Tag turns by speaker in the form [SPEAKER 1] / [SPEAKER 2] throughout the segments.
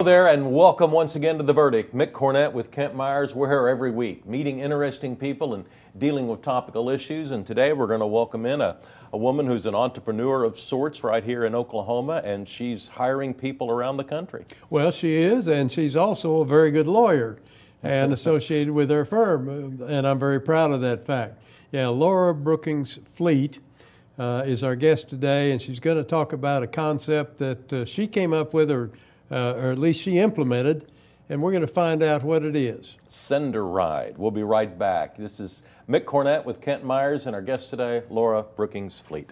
[SPEAKER 1] Hello there, and welcome once again to The Verdict. Mick Cornett with Kent Meyers. We're here every week meeting interesting people and dealing with topical issues. And today we're going to welcome in a woman who's an entrepreneur of sorts right here in Oklahoma, and she's hiring people around the country.
[SPEAKER 2] Well, she is, and she's also a very good lawyer and associated with her firm, and I'm very proud of that fact. Yeah, Laura Brookings Fleet is our guest today, and she's going to talk about a concept that she came up with, or at least she implemented, and we're going to find out what it is.
[SPEAKER 1] Senda Ride. We'll be right back. This is Mick Cornett with Kent Meyers, and our guest today, Laura Brookings Fleet.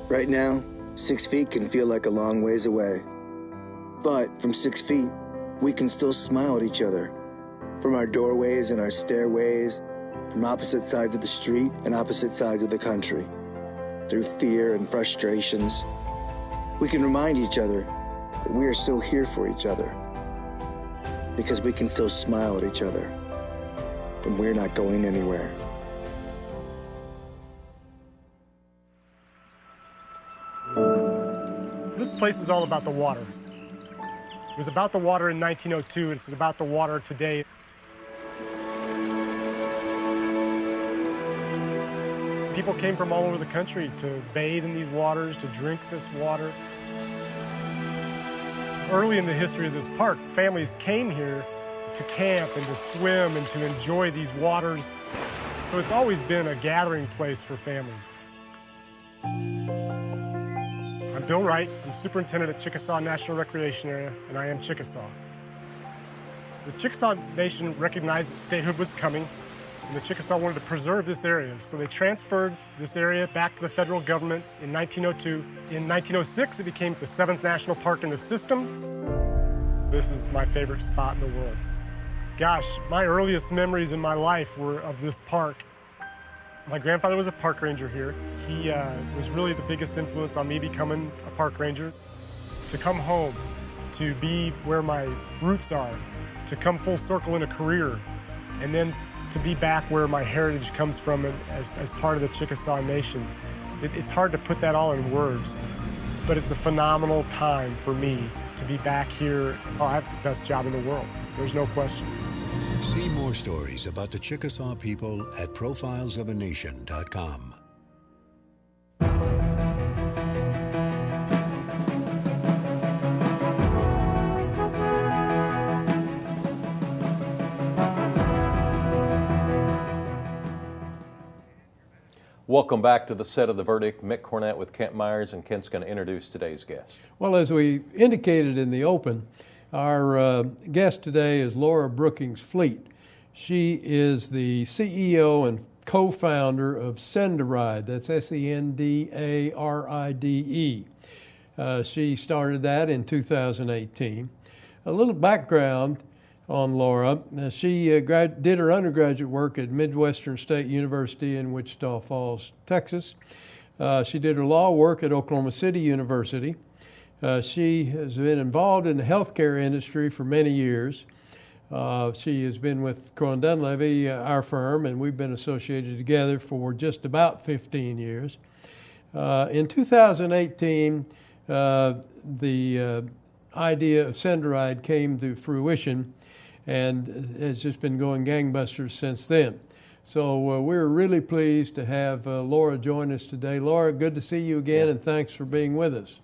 [SPEAKER 3] Right now, 6 feet can feel like a long ways away. But from 6 feet, we can still smile at each other. From our doorways and our stairways, from opposite sides of the street and opposite sides of the country. Through fear and frustrations, we can remind each other that we are still here for each other. Because we can still smile at each other. And we're not going anywhere.
[SPEAKER 4] This place is all about the water. It was about the water in 1902, it's about the water today. People came from all over the country to bathe in these waters, to drink this water. Early in the history of this park, families came here to camp and to swim and to enjoy these waters. So it's always been a gathering place for families. I'm Bill Wright. I'm superintendent at Chickasaw National Recreation Area, and I am Chickasaw. The Chickasaw Nation recognized that statehood was coming, and the Chickasaw wanted to preserve this area, so they transferred this area back to the federal government in 1902. In 1906, it became the 7th national park in the system. This is my favorite spot in the world. Gosh, my earliest memories in my life were of this park. My grandfather was a park ranger here. He was really the biggest influence on me becoming a park ranger. To come home, to be where my roots are, to come full circle in a career, and then to be back where my heritage comes from as part of the Chickasaw Nation. It's hard to put that all in words, but it's a phenomenal time for me to be back here. Oh, I have the best job in the world. There's no question.
[SPEAKER 5] See more stories about the Chickasaw people at profilesofanation.com.
[SPEAKER 1] Welcome back to the set of The Verdict. Mick Cornett with Kent Meyers, and Kent's going to introduce today's guest.
[SPEAKER 2] Well, as we indicated in the open, our guest today is Laura Brookings Fleet. She is the CEO and co-founder of SendaRide. That's S-E-N-D-A-R-I-D-E. She started that in 2018. A little background on Laura. She did her undergraduate work at Midwestern State University in Wichita Falls, Texas. She did her law work at Oklahoma City University. She has been involved in the healthcare industry for many years. She has been with Dunleavy, our firm, and we've been associated together for just about 15 years. In 2018, the idea of SendaRide came to fruition and has just been going gangbusters since then. So we're really pleased to have Laura join us today. Laura, good to see you again, and thanks for being with us.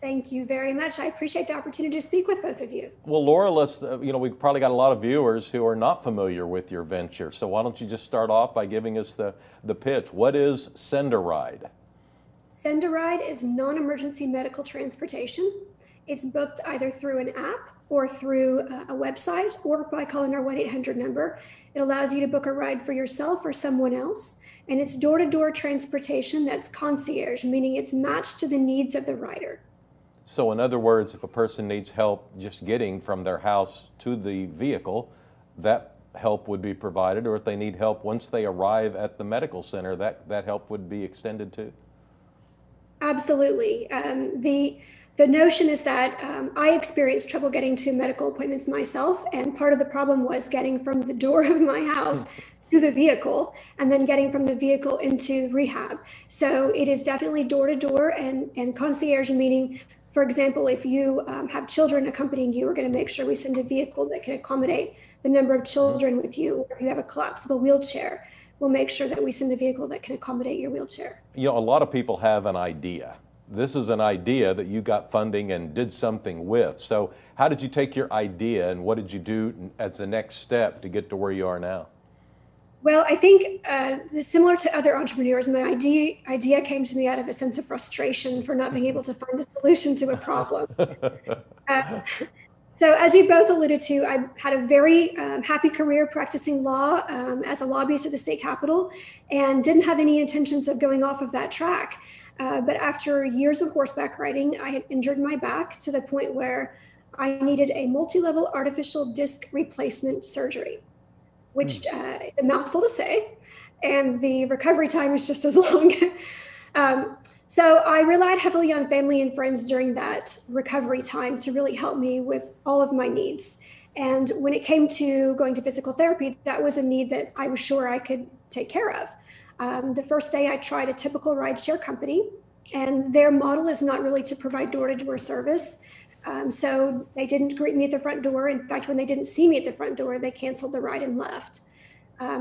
[SPEAKER 6] Thank you very much. I appreciate the opportunity to speak with both of you.
[SPEAKER 1] Well, Laura, let's, we've probably got a lot of viewers who are not familiar with your venture. So why don't you just start off by giving us the pitch. What is SendaRide?
[SPEAKER 6] SendaRide is non-emergency medical transportation. It's booked either through an app or through a website or by calling our 1-800 number. It allows you to book a ride for yourself or someone else. And it's door-to-door transportation that's concierge, meaning it's matched to the needs of the rider.
[SPEAKER 1] So in other words, if a person needs help just getting from their house to the vehicle, that help would be provided, or if they need help once they arrive at the medical center, that help would be extended too?
[SPEAKER 6] Absolutely. The notion is that I experienced trouble getting to medical appointments myself, and part of the problem was getting from the door of my house to the vehicle, and then getting from the vehicle into rehab. So it is definitely door to door and concierge, meaning, for example, if you have children accompanying you, we're going to make sure we send a vehicle that can accommodate the number of children with you. If you have a collapsible wheelchair, we'll make sure that we send a vehicle that can accommodate your wheelchair.
[SPEAKER 1] You know, a lot of people have an idea. This is an idea that you got funding and did something with. So how did you take your idea and what did you do as the next step to get to where you are now?
[SPEAKER 6] Well, I think similar to other entrepreneurs, my idea came to me out of a sense of frustration for not being able to find a solution to a problem. So as you both alluded to, I had a very happy career practicing law as a lobbyist at the state capitol, and didn't have any intentions of going off of that track. But after years of horseback riding, I had injured my back to the point where I needed a multi-level artificial disc replacement surgery, which is a mouthful to say, and the recovery time is just as long. So I relied heavily on family and friends during that recovery time to really help me with all of my needs. And when it came to going to physical therapy, that was a need that I was sure I could take care of. The first day I tried a typical rideshare company, and their model is not really to provide door-to-door service. So they didn't greet me at the front door. In fact, when they didn't see me at the front door, they canceled the ride and left.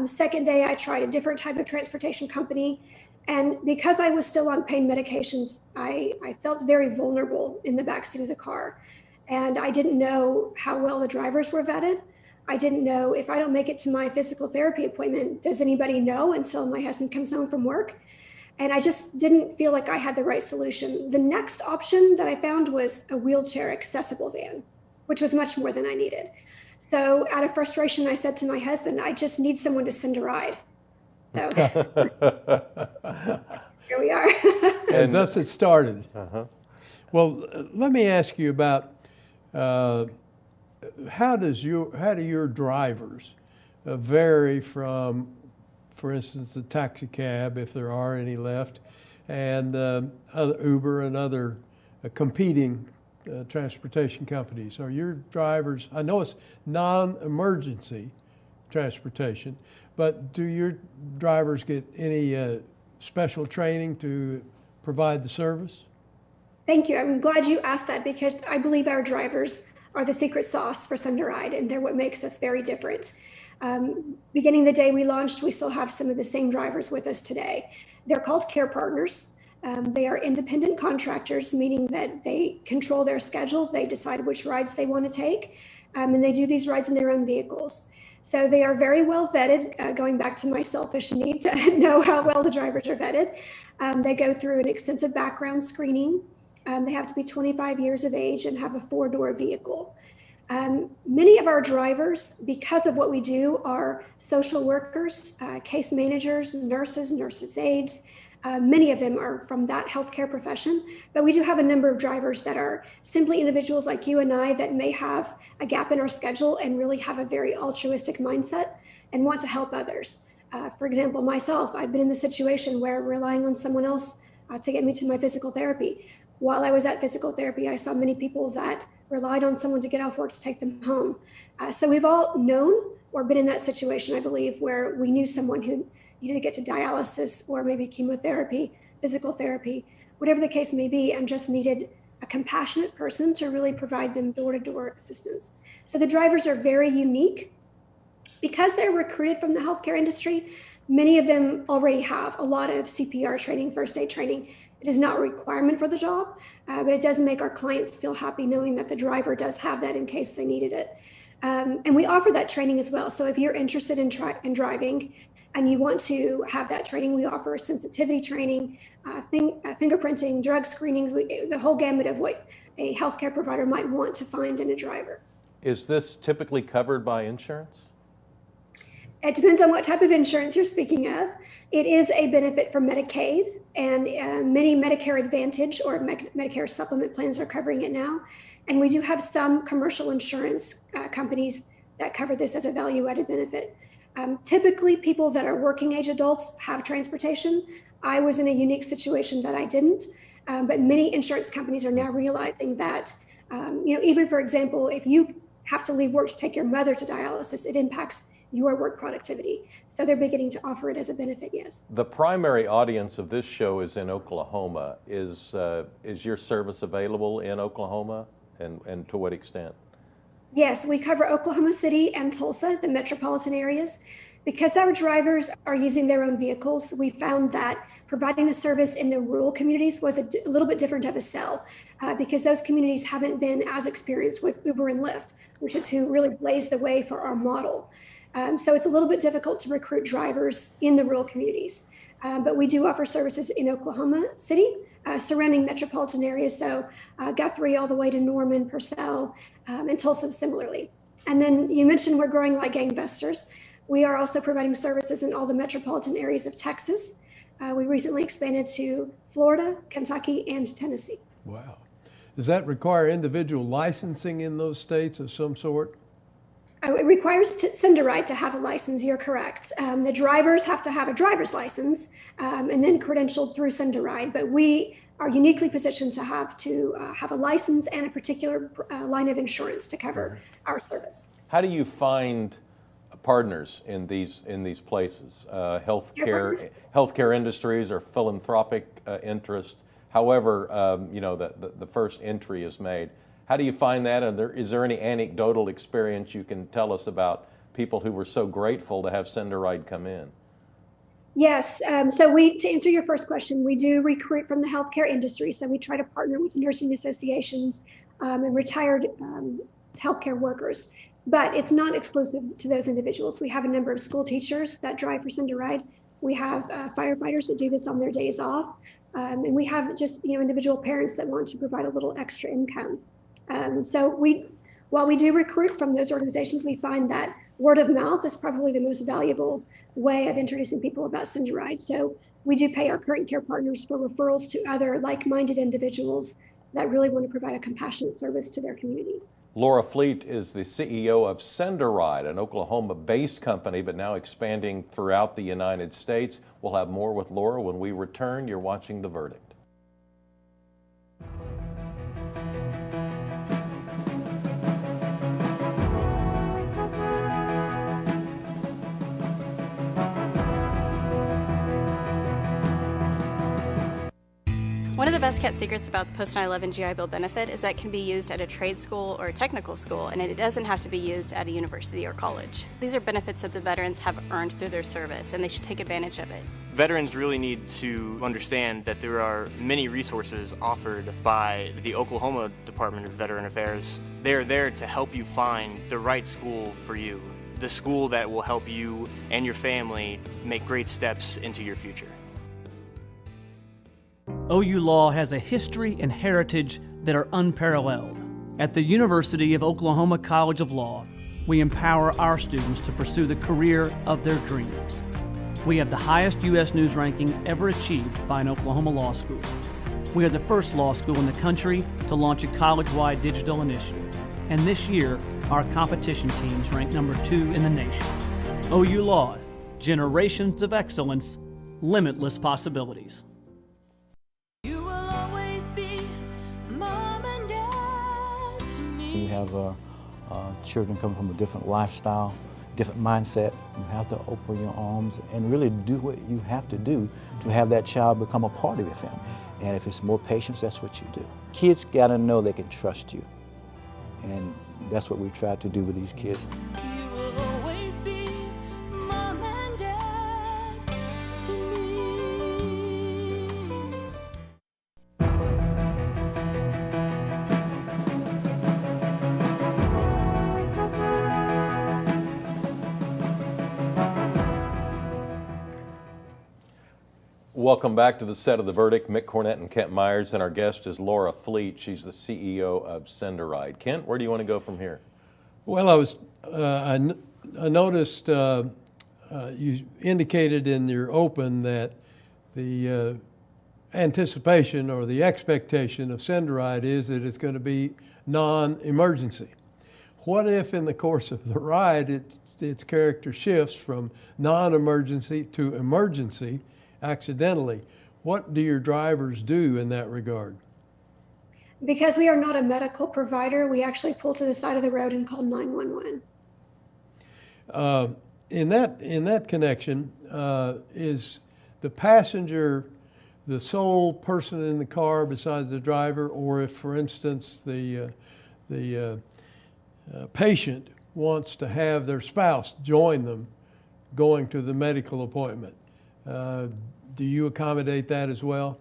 [SPEAKER 6] Second day, I tried a different type of transportation company. And because I was still on pain medications, I felt very vulnerable in the backseat of the car. And I didn't know how well the drivers were vetted. I didn't know, if I don't make it to my physical therapy appointment, does anybody know until my husband comes home from work? And I just didn't feel like I had the right solution. The next option that I found was a wheelchair accessible van, which was much more than I needed. So out of frustration, I said to my husband, I just need someone to send a ride. So here we are.
[SPEAKER 2] And thus it started. Well, let me ask you about how do your drivers vary from, for instance, the taxi cab, if there are any left, and other Uber and other competing transportation companies? Are your drivers, I know it's non-emergency transportation, but do your drivers get any special training to provide the service?
[SPEAKER 6] Thank you. I'm glad you asked that, because I believe our drivers are the secret sauce for SendaRide, and they're what makes us very different. Beginning the day we launched, we still have some of the same drivers with us today. They're called care partners. They are independent contractors, meaning that they control their schedule. They decide which rides they want to take, and they do these rides in their own vehicles. So they are very well vetted, going back to my selfish need to know how well the drivers are vetted. They go through an extensive background screening. They have to be 25 years of age and have a 4-door vehicle. Many of our drivers, because of what we do, are social workers, case managers, nurses' aides. Many of them are from that healthcare profession, but we do have a number of drivers that are simply individuals like you and I that may have a gap in our schedule and really have a very altruistic mindset and want to help others. For example, myself, I've been in the situation where relying on someone else to get me to my physical therapy. While I was at physical therapy, I saw many people that relied on someone to get off work to take them home. So we've all known or been in that situation, I believe, where we knew someone who needed to get to dialysis or maybe chemotherapy, physical therapy, whatever the case may be, and just needed a compassionate person to really provide them door-to-door assistance. So the drivers are very unique. Because they're recruited from the healthcare industry, many of them already have a lot of CPR training, first aid training. It is not a requirement for the job, but it does make our clients feel happy knowing that the driver does have that in case they needed it. And we offer that training as well. So if you're interested in driving and you want to have that training, we offer sensitivity training, fingerprinting, drug screenings, the whole gamut of what a healthcare provider might want to find in a driver.
[SPEAKER 1] Is this typically covered by insurance?
[SPEAKER 6] It depends on what type of insurance you're speaking of. It is a benefit from Medicaid, and many Medicare Advantage or Medicare supplement plans are covering it now. And we do have some commercial insurance companies that cover this as a value-added benefit. Typically, people that are working age adults have transportation. I was in a unique situation that I didn't. But many insurance companies are now realizing that, even for example, if you have to leave work to take your mother to dialysis, it impacts your work productivity. So they're beginning to offer it as a benefit, yes.
[SPEAKER 1] The primary audience of this show is in Oklahoma. Is your service available in Oklahoma, and to what extent?
[SPEAKER 6] Yes, we cover Oklahoma City and Tulsa, the metropolitan areas. Because our drivers are using their own vehicles, we found that providing the service in the rural communities was a little bit different of a sell, because those communities haven't been as experienced with Uber and Lyft, which is who really blazed the way for our model. So it's a little bit difficult to recruit drivers in the rural communities. But we do offer services in Oklahoma City, surrounding metropolitan areas, so Guthrie all the way to Norman, Purcell, and Tulsa similarly. And then you mentioned we're growing like gangbusters. We are also providing services in all the metropolitan areas of Texas. We recently expanded to Florida, Kentucky, and Tennessee.
[SPEAKER 2] Wow. Does that require individual licensing in those states of some sort?
[SPEAKER 6] It requires SendaRide to have a license, you're correct. The drivers have to have a driver's license and then credentialed through SendaRide, but we are uniquely positioned to have a license and a particular line of insurance to cover our service.
[SPEAKER 1] How do you find partners in these places? Healthcare industries or philanthropic interest, however the first entry is made. How do you find that? And is there any anecdotal experience you can tell us about people who were so grateful to have SendaRide come in?
[SPEAKER 6] Yes. To answer your first question, we do recruit from the healthcare industry. So we try to partner with nursing associations and retired healthcare workers. But it's not exclusive to those individuals. We have a number of school teachers that drive for SendaRide. We have firefighters that do this on their days off. And we have just individual parents that want to provide a little extra income. While we do recruit from those organizations, we find that word of mouth is probably the most valuable way of introducing people about SendaRide. So we do pay our current care partners for referrals to other like-minded individuals that really want to provide a compassionate service to their community.
[SPEAKER 1] Laura Fleet is the CEO of Senda Ride, an Oklahoma-based company, but now expanding throughout the United States. We'll have more with Laura when we return. You're watching The Verdict.
[SPEAKER 7] One of the best kept secrets about the post 9/11 GI Bill benefit is that it can be used at a trade school or a technical school, and it doesn't have to be used at a university or college. These are benefits that the veterans have earned through their service, and they should take advantage of it.
[SPEAKER 8] Veterans really need to understand that there are many resources offered by the Oklahoma Department of Veteran Affairs. They're there to help you find the right school for you, the school that will help you and your family make great steps into your future.
[SPEAKER 9] OU Law has a history and heritage that are unparalleled. At the University of Oklahoma College of Law, we empower our students to pursue the career of their dreams. We have the highest U.S. News ranking ever achieved by an Oklahoma law school. We are the first law school in the country to launch a college-wide digital initiative. And this year, our competition teams rank #2 in the nation. OU Law, generations of excellence, limitless possibilities.
[SPEAKER 10] You have children come from a different lifestyle, different mindset. You have to open your arms and really do what you have to do to have that child become a part of your family. And if it's more patience, that's what you do. Kids got to know they can trust you. And that's what we've tried to do with these kids.
[SPEAKER 11] You will always be mom and dad to me.
[SPEAKER 1] Welcome back to the set of The Verdict. Mick, Cornett, and Kent Meyers, and our guest is Laura Fleet. She's the CEO of SendaRide. Kent, where do you want to go from here?
[SPEAKER 2] Well, I noticed you indicated in your open that the anticipation or the expectation of SendaRide is that it's going to be non-emergency. What if in the course of the ride its character shifts from non-emergency to emergency accidentally? What do your drivers do in that regard?
[SPEAKER 6] Because we are not a medical provider, we actually pull to the side of the road and call 911.
[SPEAKER 2] In that connection, is the passenger the sole person in the car besides the driver, or if, for instance, the patient wants to have their spouse join them going to the medical appointment, do you accommodate that as well?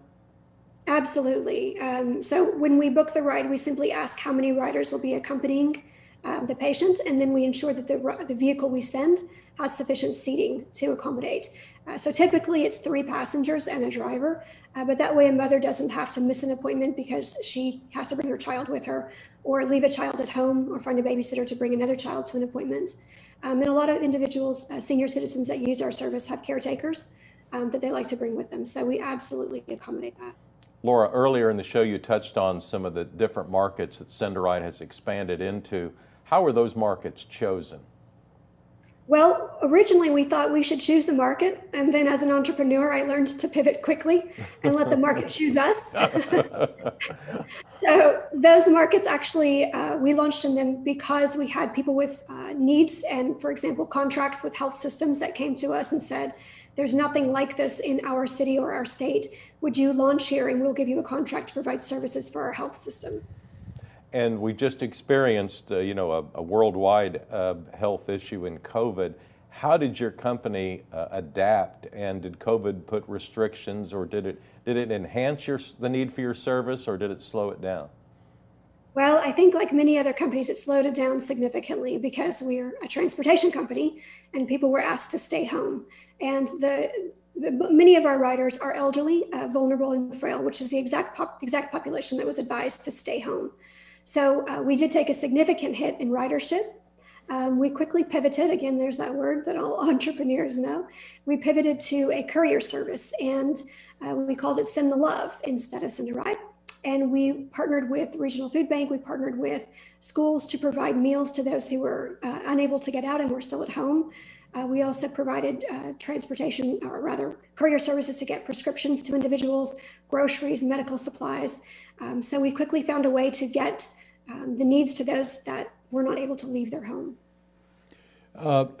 [SPEAKER 6] Absolutely. So when we book the ride, we simply ask how many riders will be accompanying the patient, and then we ensure that the vehicle we send has sufficient seating to accommodate. So typically it's 3 passengers and a driver, but that way a mother doesn't have to miss an appointment because she has to bring her child with her, or leave a child at home, or find a babysitter to bring another child to an appointment. And a lot of individuals, senior citizens that use our service, have caretakers that they like to bring with them. So we absolutely accommodate that.
[SPEAKER 1] Laura, earlier in the show you touched on some of the different markets that SendaRide has expanded into. How were those markets chosen?
[SPEAKER 6] Well, originally we thought we should choose the market, and then as an entrepreneur, I learned to pivot quickly and let the market choose us. So those markets actually, we launched in them because we had people with needs and, for example, contracts with health systems that came to us and said, there's nothing like this in our city or our state. Would you launch here and we'll give you a contract to provide services for our health system?
[SPEAKER 1] And we just experienced, a worldwide health issue in COVID. How did your company adapt, and did COVID put restrictions, or did it enhance the need for your service, or did it slow it down?
[SPEAKER 6] Well, I think like many other companies, it slowed it down significantly because we're a transportation company and people were asked to stay home. And many of our riders are elderly, vulnerable, and frail, which is the exact population that was advised to stay home. So we did take a significant hit in ridership. We quickly pivoted. Again, there's that word that all entrepreneurs know. We pivoted to a courier service, and we called it Send the Love instead of SendaRide. And we partnered with Regional Food Bank. We partnered with schools to provide meals to those who were unable to get out and were still at home. We also provided transportation, or rather courier services, to get prescriptions to individuals, groceries, medical supplies. So we quickly found a way to get the needs to those that were not able to leave their home.
[SPEAKER 2] What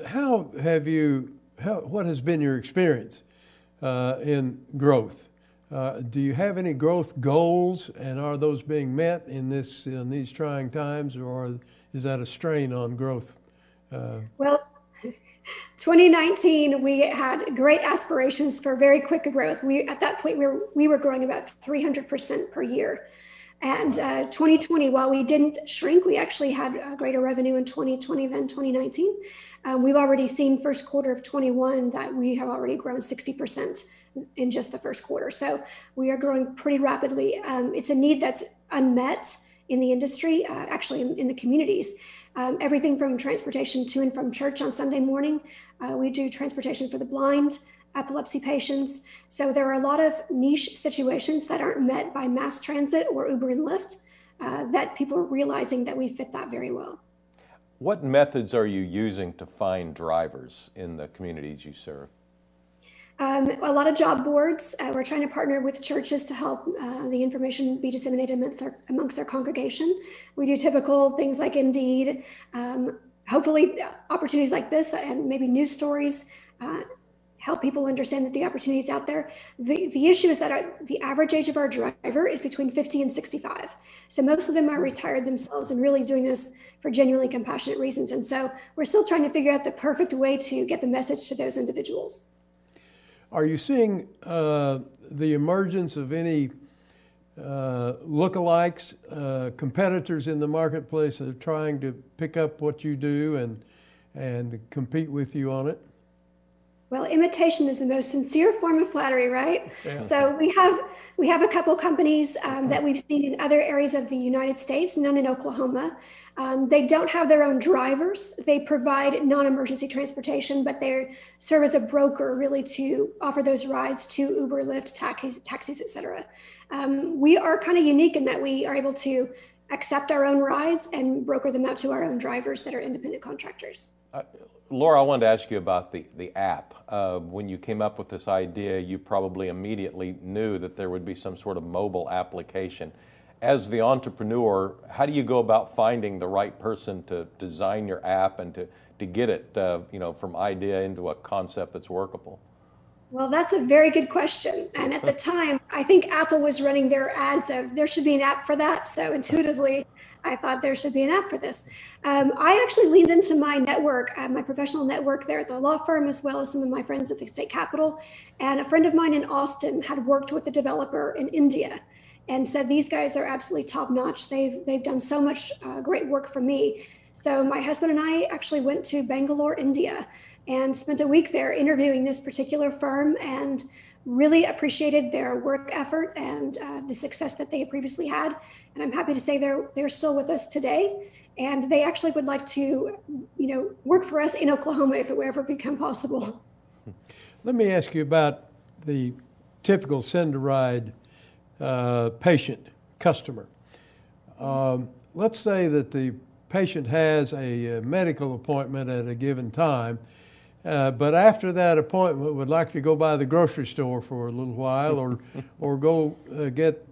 [SPEAKER 2] has been your experience in growth? Do you have any growth goals, and are those being met in these trying times, or is that a strain on growth?
[SPEAKER 6] Well, 2019, we had great aspirations for very quick growth. At that point, we were growing about 300% per year. And 2020, while we didn't shrink, we actually had greater revenue in 2020 than 2019. We've already seen first quarter of 21 that we have already grown 60% in just the first quarter. So we are growing pretty rapidly. It's a need that's unmet in the industry, actually in the communities. Everything from transportation to and from church on Sunday morning. We do transportation for the blind, epilepsy patients. So there are a lot of niche situations that aren't met by mass transit or Uber and Lyft that people are realizing that we fit that very well.
[SPEAKER 1] What methods are you using to find drivers in the communities you serve?
[SPEAKER 6] A lot of job boards. We're trying to partner with churches to help the information be disseminated amongst their congregation. We do typical things like Indeed, hopefully opportunities like this and maybe news stories help people understand that the opportunity is out there. The issue is that the average age of our driver is between 50 and 65. So most of them are retired themselves and really doing this for genuinely compassionate reasons. And so we're still trying to figure out the perfect way to get the message to those individuals.
[SPEAKER 2] Are you seeing the emergence of any lookalikes, competitors in the marketplace that are trying to pick up what you do and compete with you on it?
[SPEAKER 6] Well, imitation is the most sincere form of flattery, right?
[SPEAKER 2] Yeah.
[SPEAKER 6] So we have a couple companies that we've seen in other areas of the United States, none in Oklahoma. They don't have their own drivers. They provide non-emergency transportation, but they serve as a broker really to offer those rides to Uber, Lyft, taxis, et cetera. We are kind of unique in that we are able to accept our own rides and broker them out to our own drivers that are independent contractors.
[SPEAKER 1] Laura, I wanted to ask you about the app. When you came up with this idea, you probably immediately knew that there would be some sort of mobile application. As the entrepreneur, how do you go about finding the right person to design your app and to get it from idea into a concept that's workable?
[SPEAKER 6] Well, that's a very good question. And at the time, I think Apple was running their ads of there should be an app for that. So intuitively, I thought there should be an app for this. I actually leaned into my network, my professional network there at the law firm, as well as some of my friends at the state capitol. And a friend of mine in Austin had worked with the developer in India and said, these guys are absolutely top notch. They've done so much great work for me. So my husband and I actually went to Bangalore, India, and spent a week there interviewing this particular firm and really appreciated their work effort and the success that they had previously had. And I'm happy to say they're still with us today. And they actually would like to, work for us in Oklahoma if it would ever become possible.
[SPEAKER 2] Let me ask you about the typical SendaRide patient, customer. Let's say that the patient has a medical appointment at a given time, but after that appointment would like to go by the grocery store for a little while or go get,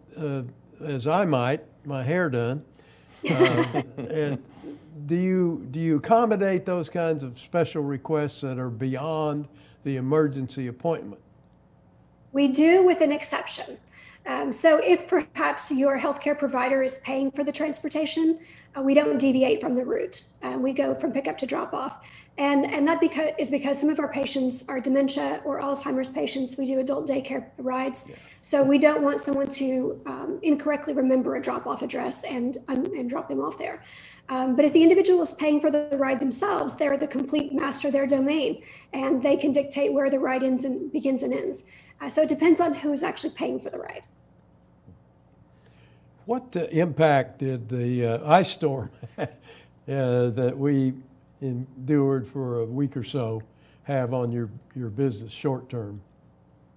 [SPEAKER 2] as I might, my hair done. And do you accommodate those kinds of special requests that are beyond the emergency appointment?
[SPEAKER 6] We do, with an exception. So if perhaps your healthcare provider is paying for the transportation, we don't deviate from the route. We go from pickup to drop off. And that is because some of our patients are dementia or Alzheimer's patients. We do adult daycare rides. Yeah. So we don't want someone to incorrectly remember a drop off address and drop them off there. But if the individual is paying for the ride themselves, they're the complete master of their domain, and they can dictate where the ride begins and ends. So it depends on who's actually paying for the ride.
[SPEAKER 2] What impact did the ice storm that we endured for a week or so have on your business short term?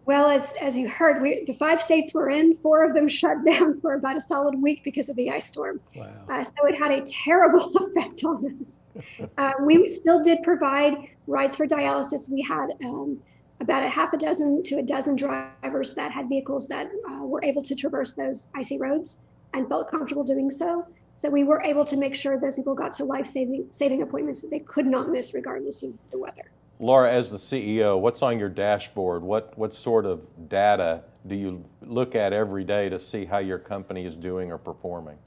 [SPEAKER 6] Well, as you heard, the 5 states we're in, 4 of them shut down for about a solid week because of the ice storm. Wow. So it had a terrible effect on us. We still did provide rides for dialysis. We had about a half a dozen to a dozen drivers that had vehicles that were able to traverse those icy roads and felt comfortable doing so. So we were able to make sure those people got to life-saving appointments that they could not miss regardless of the weather.
[SPEAKER 1] Laura, as the CEO, what's on your dashboard? What sort of data do you look at every day to see how your company is doing or performing?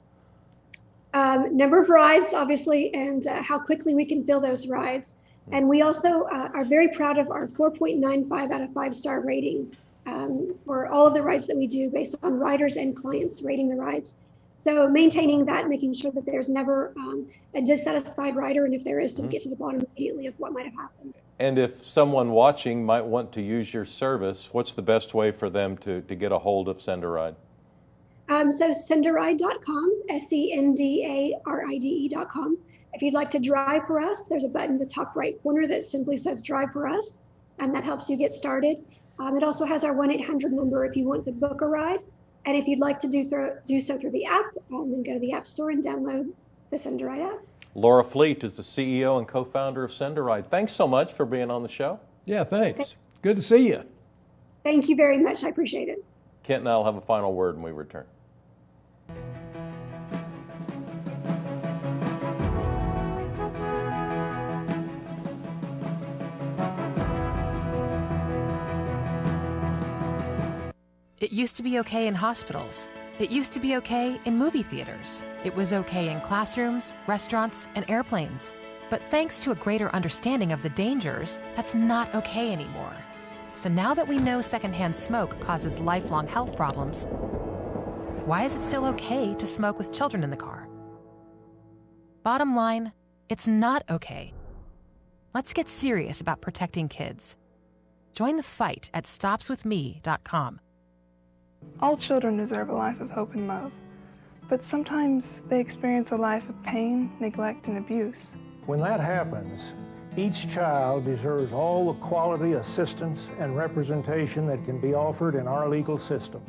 [SPEAKER 6] Number of rides, obviously, and how quickly we can fill those rides. And we also are very proud of our 4.95 out of 5-star rating for all of the rides that we do based on riders and clients rating the rides. So maintaining that, making sure that there's never a dissatisfied rider, and if there is, to get to the bottom immediately of what might have happened.
[SPEAKER 1] And if someone watching might want to use your service, what's the best way for them to get a hold of SendaRide?
[SPEAKER 6] So SendaRide.com, SendaRide.com. If you'd like to drive for us, there's a button in the top right corner that simply says Drive for Us, and that helps you get started. It also has our 1-800 number if you want to book a ride. And if you'd like to do so through the app, then go to the App Store and download the SendaRide app.
[SPEAKER 1] Laura Fleet is the CEO and co-founder of SendaRide. Thanks so much for being on the show.
[SPEAKER 2] Yeah, thanks. Good to see you.
[SPEAKER 6] Thank you very much. I appreciate it.
[SPEAKER 1] Kent and I will have a final word when we return.
[SPEAKER 12] It used to be okay in hospitals. It used to be okay in movie theaters. It was okay in classrooms, restaurants, and airplanes. But thanks to a greater understanding of the dangers, that's not okay anymore. So now that we know secondhand smoke causes lifelong health problems, why is it still okay to smoke with children in the car? Bottom line, it's not okay. Let's get serious about protecting kids. Join the fight at stopswithme.com.
[SPEAKER 13] All children deserve a life of hope and love, but sometimes they experience a life of pain, neglect, and abuse.
[SPEAKER 14] When that happens, each child deserves all the quality assistance and representation that can be offered in our legal system.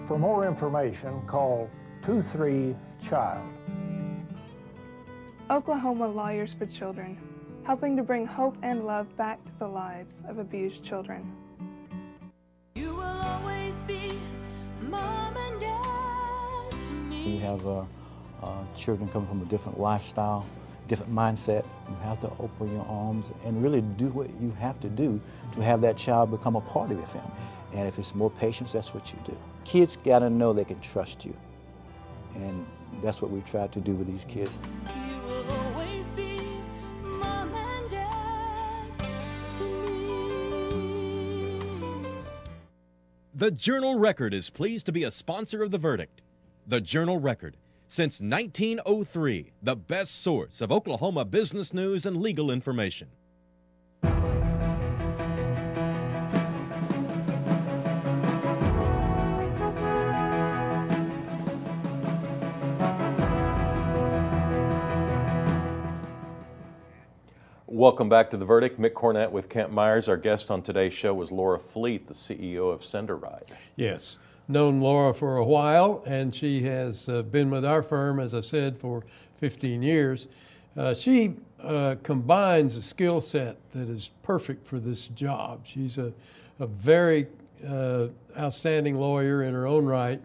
[SPEAKER 14] For more information, call 23 child.
[SPEAKER 13] Oklahoma Lawyers for Children, helping to bring hope and love back to the lives of abused children.
[SPEAKER 11] You will always be mom and dad to me.
[SPEAKER 10] You have children come from a different lifestyle, different mindset. You have to open your arms and really do what you have to do to have that child become a part of your family. And if it's more patience, that's what you do. Kids got to know they can trust you. And that's what we've tried to do with these kids.
[SPEAKER 11] You will always be mom and dad to me.
[SPEAKER 15] The Journal-Record is pleased to be a sponsor of The Verdict. The Journal-Record, since 1903, the best source of Oklahoma business news and legal information.
[SPEAKER 1] Welcome back to The Verdict. Mick Cornett with Kent Meyers. Our guest on today's show was Laura Fleet, the CEO of Senda Ride.
[SPEAKER 2] Yes, known Laura for a while, and she has been with our firm, as I said, for 15 years. She combines a skill set that is perfect for this job. She's a very outstanding lawyer in her own right.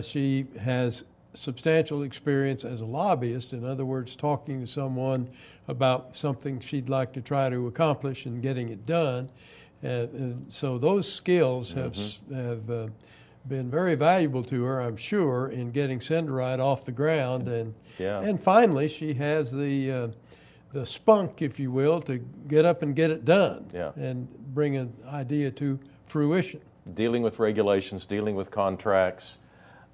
[SPEAKER 2] She has substantial experience as a lobbyist, in other words, talking to someone about something she'd like to try to accomplish and getting it done. And so those skills have been very valuable to her, I'm sure, in getting SendaRide off the ground. And finally, she has the spunk, if you will, to get up and get it done and bring an idea to fruition.
[SPEAKER 1] Dealing with regulations, dealing with contracts.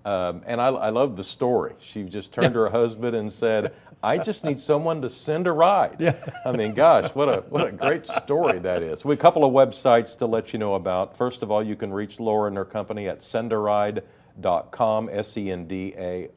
[SPEAKER 1] And I love the story. She just turned to her husband and said, I just need someone to send a ride.
[SPEAKER 2] Yeah.
[SPEAKER 1] I mean, gosh, what a great story that is. We have a couple of websites to let you know about. First of all, you can reach Laura and her company at SendaRide.com, SendaRide.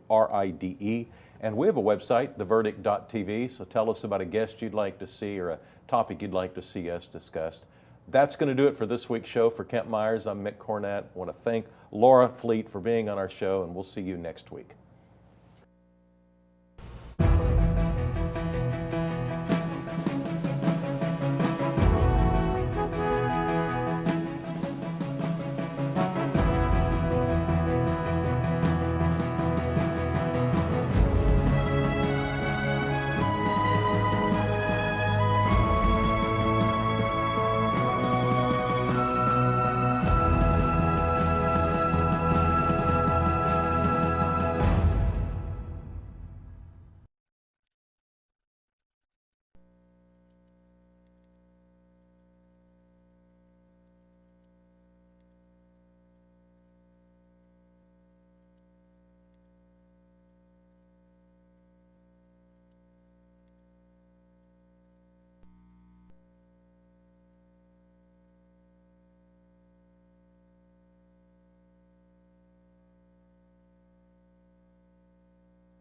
[SPEAKER 1] And we have a website, theverdict.tv, so tell us about a guest you'd like to see or a topic you'd like to see us discussed. That's going to do it for this week's show. For Kent Meyers, I'm Mick Cornett. I want to thank Laura Fleet for being on our show, and we'll see you next week.